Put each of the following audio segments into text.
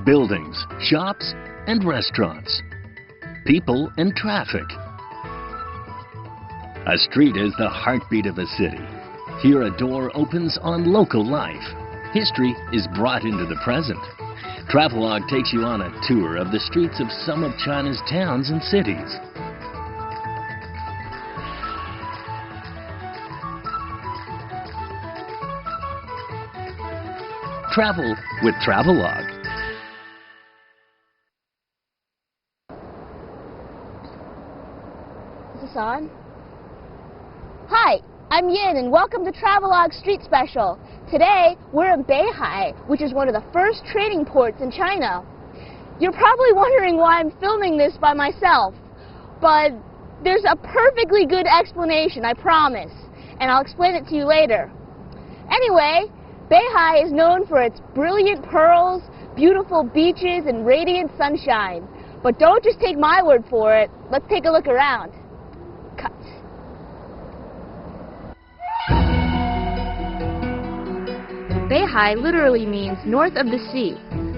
buildings, shops, and restaurants, people and traffic. A street is the heartbeat of a city. Here a door opens on local life. History is brought into the present. Travelogue takes you on a tour of the streets of some of China's towns and cities. Travel with Travelogue. Is this on? Hi, I'm Yin and welcome to Travelogue Street Special. Today, we're in Beihai, which is one of the first trading ports in China. You're probably wondering why I'm filming this by myself, but there's a perfectly good explanation, I promise, and I'll explain it to you later. Anyway, Beihai is known for its brilliant pearls, beautiful beaches, and radiant sunshine. But don't just take my word for it. Let's take a look around. Cut. Beihai literally means north of the sea,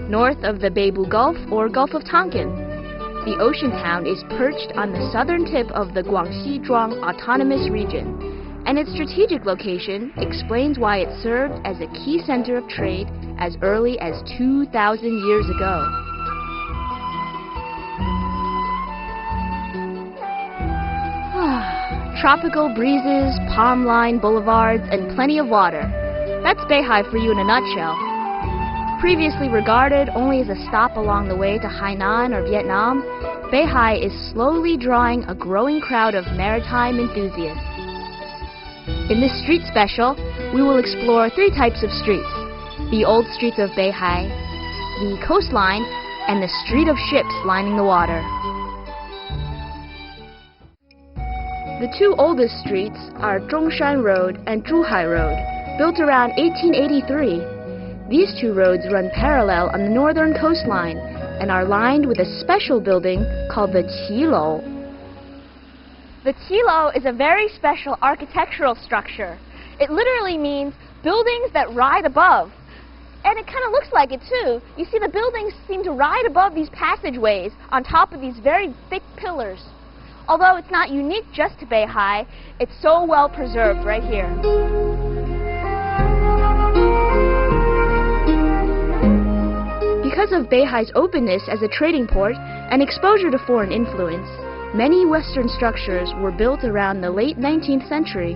north of the Beibu Gulf or Gulf of Tonkin. The ocean town is perched on the southern tip of the Guangxi Zhuang Autonomous Region, and its strategic location explains why it served as a key center of trade as early as 2,000 years ago. Tropical breezes, palm-lined boulevards, and plenty of water. That's Beihai for you in a nutshell. Previously regarded only as a stop along the way to Hainan or Vietnam, Beihai is slowly drawing a growing crowd of maritime enthusiasts. In this street special, we will explore 3 types of streets: the old streets of Beihai, the coastline, and the street of ships lining the water. The 2 oldest streets are Zhongshan Road and Zhuhai Road, built around 1883. These 2 roads run parallel on the northern coastline and are lined with a special building called the Qilou. The Qilou is a very special architectural structure. It literally means buildings that ride above. And it kind of looks like it too. You see, the buildings seem to ride above these passageways on top of these very thick pillars. Although it's not unique just to Beihai, it's so well preserved right here. Because of Beihai's openness as a trading port and exposure to foreign influence, many Western structures were built around the late 19th century.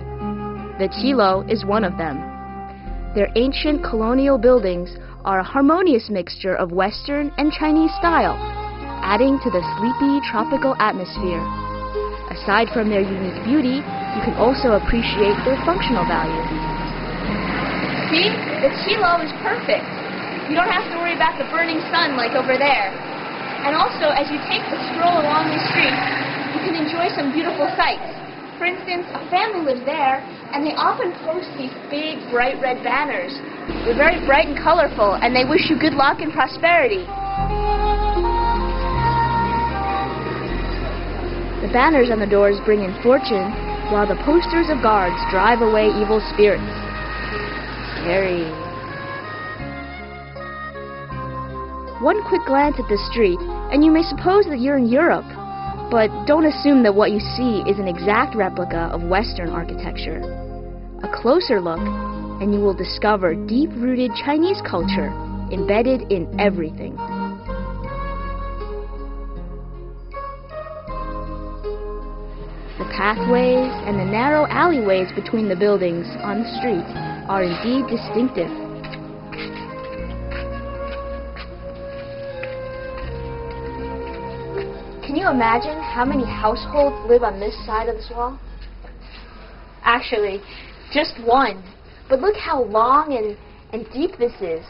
The Qilou is one of them. Their ancient colonial buildings are a harmonious mixture of Western and Chinese style, adding to the sleepy tropical atmosphere. Aside from their unique beauty, you can also appreciate their functional value. See? The Qilou is perfect. You don't have to worry about the burning sun like over there. And also, as you take a stroll along the street, you can enjoy some beautiful sights. For instance, a family lives there, and they often post these big, bright red banners. They're very bright and colorful, and they wish you good luck and prosperity. The banners on the doors bring in fortune, while the posters of guards drive away evil spirits. Scary. One quick glance at the street, and you may suppose that you're in Europe. But don't assume that what you see is an exact replica of Western architecture. A closer look, and you will discover deep-rooted Chinese culture embedded in everything. The pathways and the narrow alleyways between the buildings on the street are indeed distinctive. Can you imagine how many households live on this side of this wall? Actually, just one. But look how long and deep this is.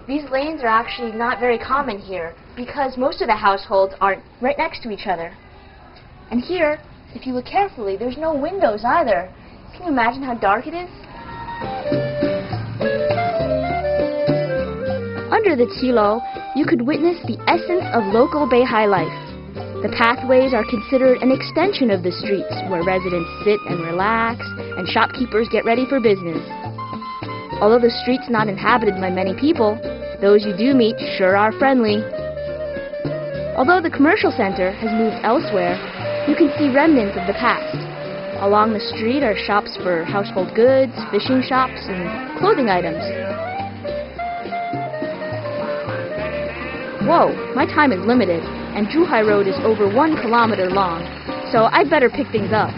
These lanes are actually not very common here because most of the households aren't right next to each other. And here, if you look carefully, there's no windows either. Can you imagine how dark it is? Under the Qilou, you could witness the essence of local Beihai life. The pathways are considered an extension of the streets where residents sit and relax and shopkeepers get ready for business. Although the street's not inhabited by many people, Those you do meet sure are friendly. Although the commercial center has moved elsewhere, you can see remnants of the past. Along the street are shops for household goods, fishing shops, and clothing items. Whoa, my time is limited, and Zhuhai Road is over 1 kilometer long, so I'd better pick things up.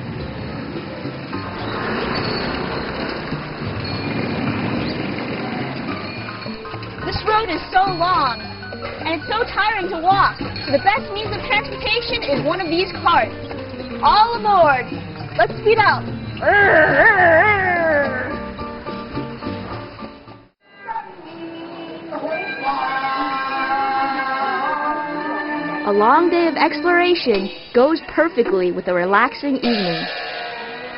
This road is so long, and it's so tiring to walk, so the best means of transportation is one of these carts. All aboard! Let's speed up! A long day of exploration goes perfectly with a relaxing evening.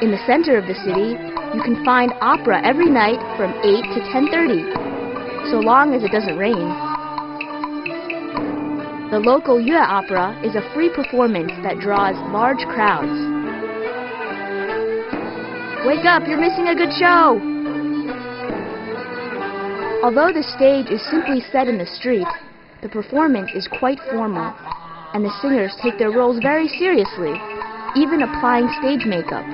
In the center of the city, you can find opera every night from 8 to 10:30, so long as it doesn't rain. The local Yue opera is a free performance that draws large crowds. Wake up, you're missing a good show! Although the stage is simply set in the street, the performance is quite formal, and the singers take their roles very seriously, even applying stage makeup.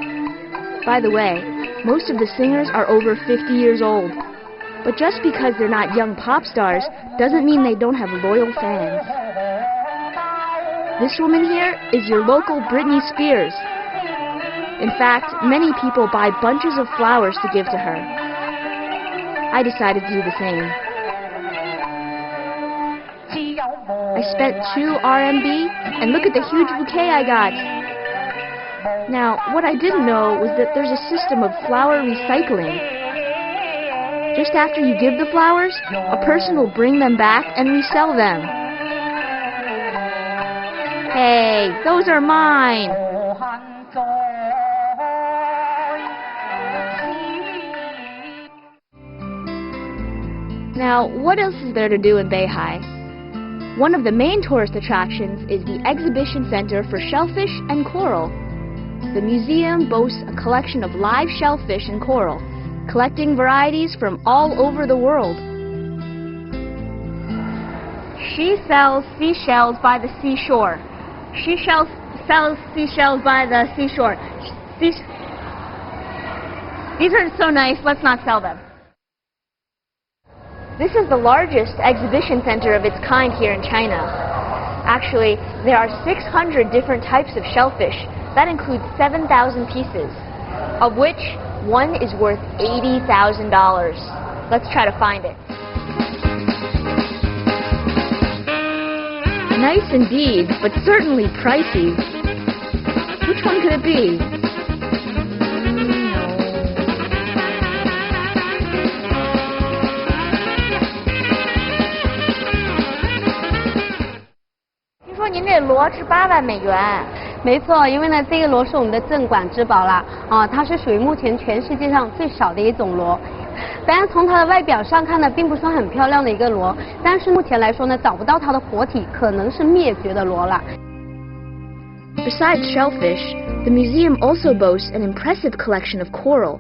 By the way, most of the singers are over 50 years old, but just because they're not young pop stars doesn't mean they don't have loyal fans. This woman here is your local Britney Spears. In fact, many people buy bunches of flowers to give to her. I decided to do the same. I spent 2 RMB, and look at the huge bouquet I got. Now, what I didn't know was that there's a system of flower recycling. Just after you give the flowers, a person will bring them back and resell them. Hey, those are mine! Now, what else is there to do in Beihai? One of the main tourist attractions is the Exhibition Center for Shellfish and Coral. The museum boasts a collection of live shellfish and coral, collecting varieties from all over the world. She sells seashells by the seashore. She sells seashells by the seashore. These are so nice, let's not sell them. This is the largest exhibition center of its kind here in China. Actually, there are 600 different types of shellfish. That includes 7,000 pieces, of which one is worth $80,000. Let's try to find it. Nice indeed, but certainly pricey. Which one could it be? $8,000。没错，因为呢，这个螺是我们的镇馆之宝啦，它是属于目前全世界上最小的一种螺。当然，从它的外表上看呢，并不是很漂亮的一个螺，但是目前来说呢，找不到它的活体，可能是灭绝的螺了。Besides shellfish, the museum also boasts an impressive collection of coral.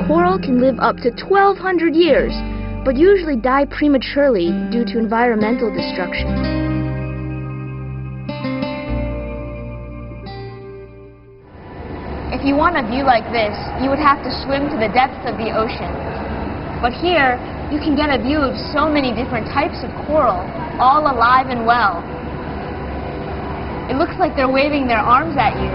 Coral can live up to 1,200 years, but usually die prematurely due to environmental destruction. If you want a view like this, you would have to swim to the depths of the ocean. But here, you can get a view of so many different types of coral, all alive and well. It looks like they're waving their arms at you.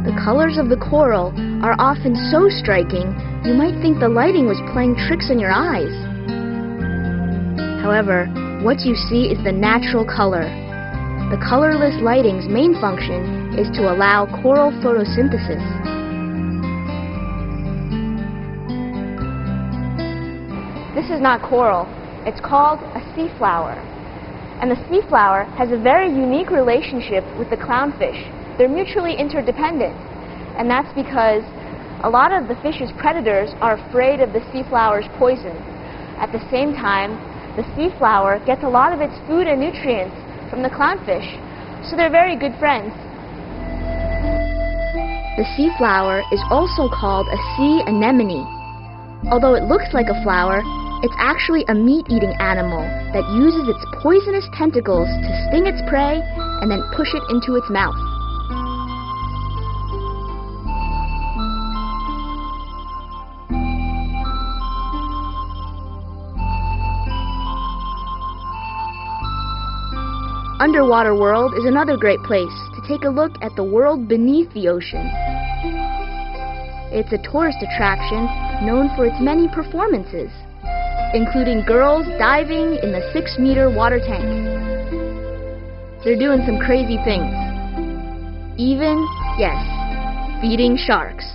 The colors of the coral are often so striking, you might think the lighting was playing tricks on your eyes. However, what you see is the natural color. The colorless lighting's main function is to allow coral photosynthesis. This is not coral. It's called a sea flower. And the sea flower has a very unique relationship with the clownfish. They're mutually interdependent. And that's because a lot of the fish's predators are afraid of the sea flower's poison. At the same time, the sea flower gets a lot of its food and nutrients from the clownfish, so they're very good friends. The sea flower is also called a sea anemone. Although it looks like a flower, it's actually a meat-eating animal that uses its poisonous tentacles to sting its prey and then push it into its mouth. Underwater World is another great place to take a look at the world beneath the ocean. It's a tourist attraction known for its many performances, including girls diving in the 6-meter water tank. They're doing some crazy things. Even, yes, feeding sharks.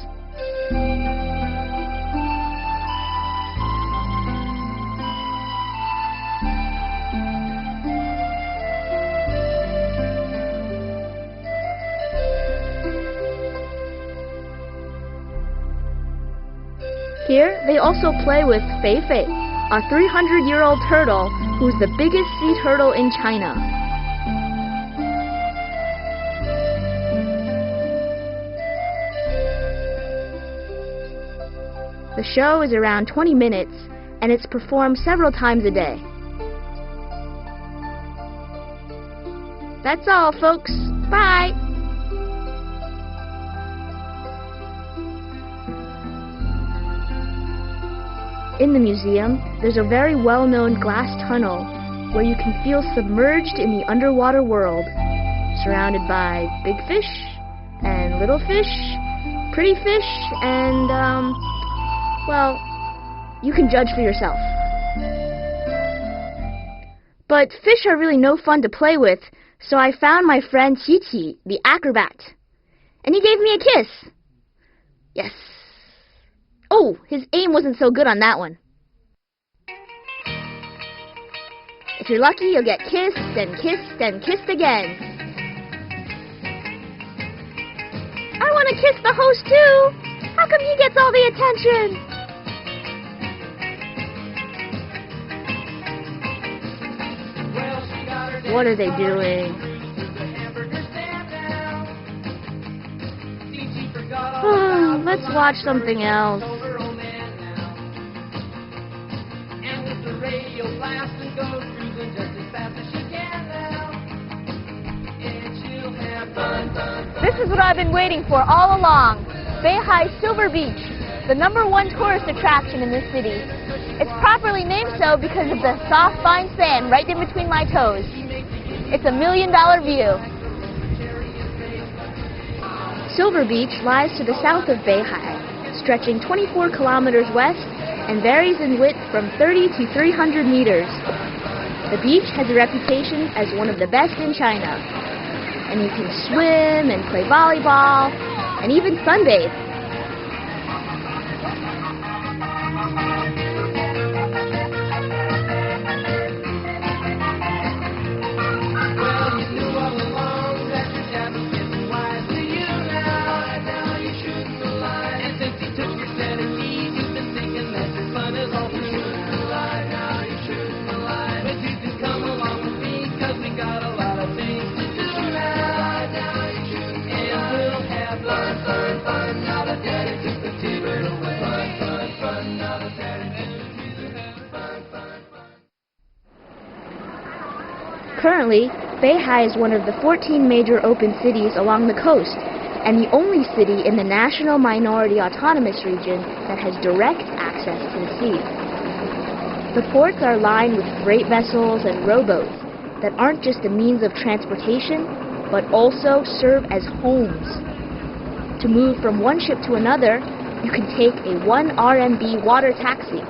Here, they also play with Feifei, a 300-year-old turtle who's the biggest sea turtle in China. The show is around 20 minutes, and it's performed several times a day. That's all, folks. Bye! In the museum, there's a very well-known glass tunnel where you can feel submerged in the underwater world, surrounded by big fish and little fish, pretty fish, and, well, you can judge for yourself. But fish are really no fun to play with, so I found my friend Qi, the acrobat, and he gave me a kiss. Yes. Oh, his aim wasn't so good on that one. If you're lucky, you'll get kissed and kissed and kissed again. I want to kiss the host too. How come he gets all the attention? What are they doing? Let's watch something else. This is what I've been waiting for all along. Beihai Silver Beach, the #1 tourist attraction in this city. It's properly named so because of the soft, fine sand right in between my toes. It's a $1 million view. Silver Beach lies to the south of Beihai, stretching 24 kilometers west and varies in width from 30 to 300 meters. The beach has a reputation as one of the best in China, and you can swim and play volleyball and even sunbathe. Currently, Beihai is one of the 14 major open cities along the coast, and the only city in the National Minority Autonomous Region that has direct access to the sea. The ports are lined with freight vessels and rowboats that aren't just a means of transportation, but also serve as homes. To move from one ship to another, you can take a 1 RMB water taxi.